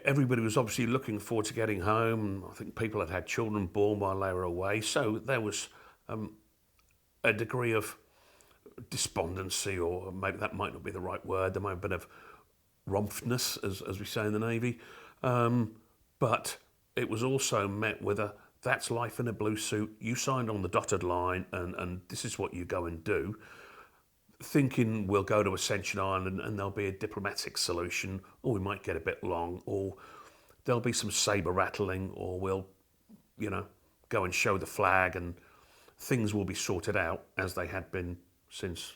Everybody was obviously looking forward to getting home. I think people had had children born while they were away, so there was a degree of despondency, or maybe that might not be the right word. There might have been a bit of rompness, as we say in the Navy. But it was also met with a, that's life in a blue suit. You signed on the dotted line, and this is what you go and do. Thinking we'll go to Ascension Island and there'll be a diplomatic solution, or we might get a bit long, or there'll be some sabre rattling, or we'll, go and show the flag, and things will be sorted out as they had been since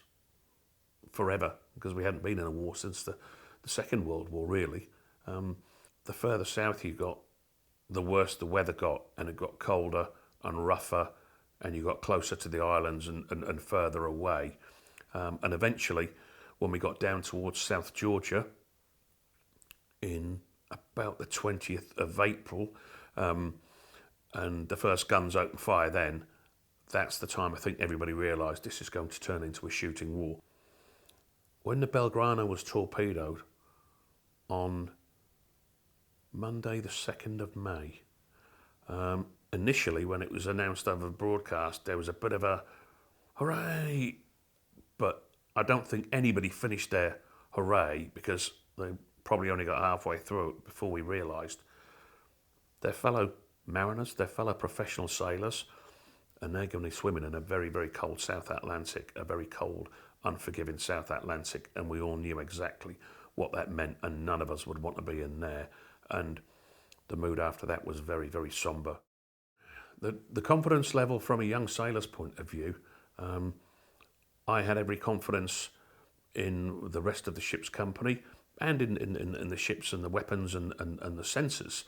forever, because we hadn't been in a war since the Second World War, really. The further south you got, the worse the weather got, and it got colder and rougher, and you got closer to the islands and further away. And eventually, when we got down towards South Georgia in about the 20th of April, and the first guns opened fire then, that's the time I think everybody realised this is going to turn into a shooting war. When the Belgrano was torpedoed on Monday the 2nd of May, initially when it was announced over broadcast, there was a bit of a hooray, but I don't think anybody finished their hooray, because they probably only got halfway through it before we realised their fellow mariners, their fellow professional sailors, and they're going to be swimming in a very, very cold South Atlantic, a very cold, unforgiving South Atlantic, and we all knew exactly what that meant, and none of us would want to be in there. And the mood after that was very, very sombre. The confidence level from a young sailor's point of view, I had every confidence in the rest of the ship's company, and in the ships and the weapons and the sensors,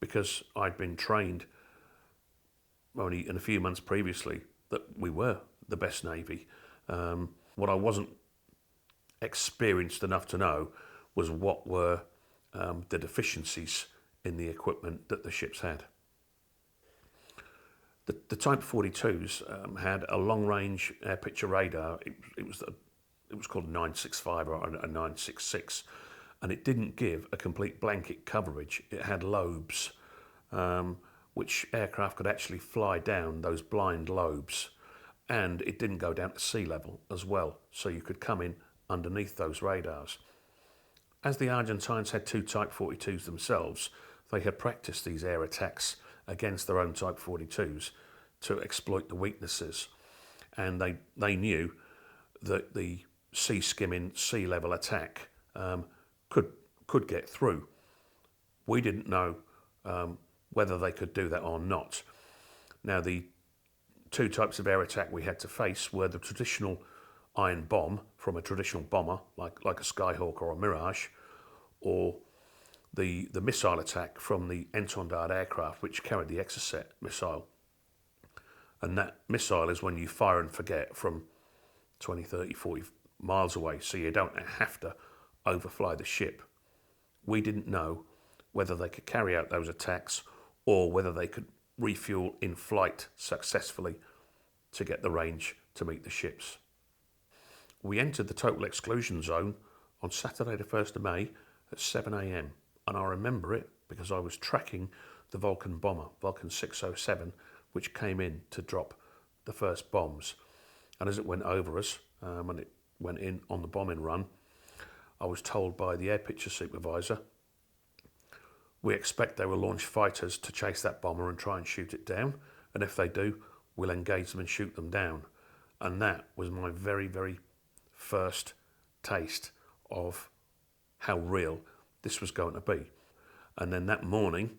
because I'd been trained only in a few months previously that we were the best Navy. What I wasn't experienced enough to know was what were the deficiencies in the equipment that the ships had. The Type 42s had a long-range air picture radar. It was called a 965 or a 966, and it didn't give a complete blanket coverage. It had lobes, which aircraft could actually fly down those blind lobes, and it didn't go down to sea level as well, so you could come in underneath those radars. As the Argentines had two Type 42s themselves, they had practiced these air attacks against their own Type 42s to exploit the weaknesses, and they knew that the sea skimming, sea level attack could get through. We didn't know whether they could do that or not. Now, the two types of air attack we had to face were the traditional iron bomb from a traditional bomber like a Skyhawk or a Mirage, or the missile attack from the Entendard aircraft, which carried the Exocet missile. And that missile is when you fire and forget from 20, 30, 40 miles away, so you don't have to overfly the ship. We didn't know whether they could carry out those attacks or whether they could refuel in flight successfully to get the range to meet the ships. We entered the total exclusion zone on Saturday the 1st of May at 7 a.m. and I remember it because I was tracking the Vulcan bomber, Vulcan 607, which came in to drop the first bombs. And as it went over us, and it went in on the bombing run, I was told by the air picture supervisor, we expect they will launch fighters to chase that bomber and try and shoot it down, and if they do, we'll engage them and shoot them down. And that was my very, very first taste of how real this was going to be. And then that morning,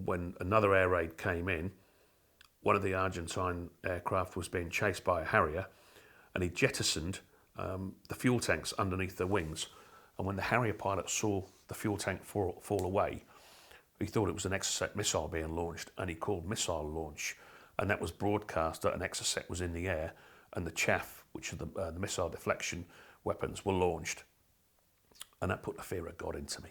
when another air raid came in, one of the Argentine aircraft was being chased by a Harrier, and he jettisoned the fuel tanks underneath the wings. And when the Harrier pilot saw the fuel tank fall away, he thought it was an Exocet missile being launched, and he called missile launch. And that was broadcast that an Exocet was in the air, and the chaff, which are the missile deflection weapons, were launched. And that put the fear of God into me.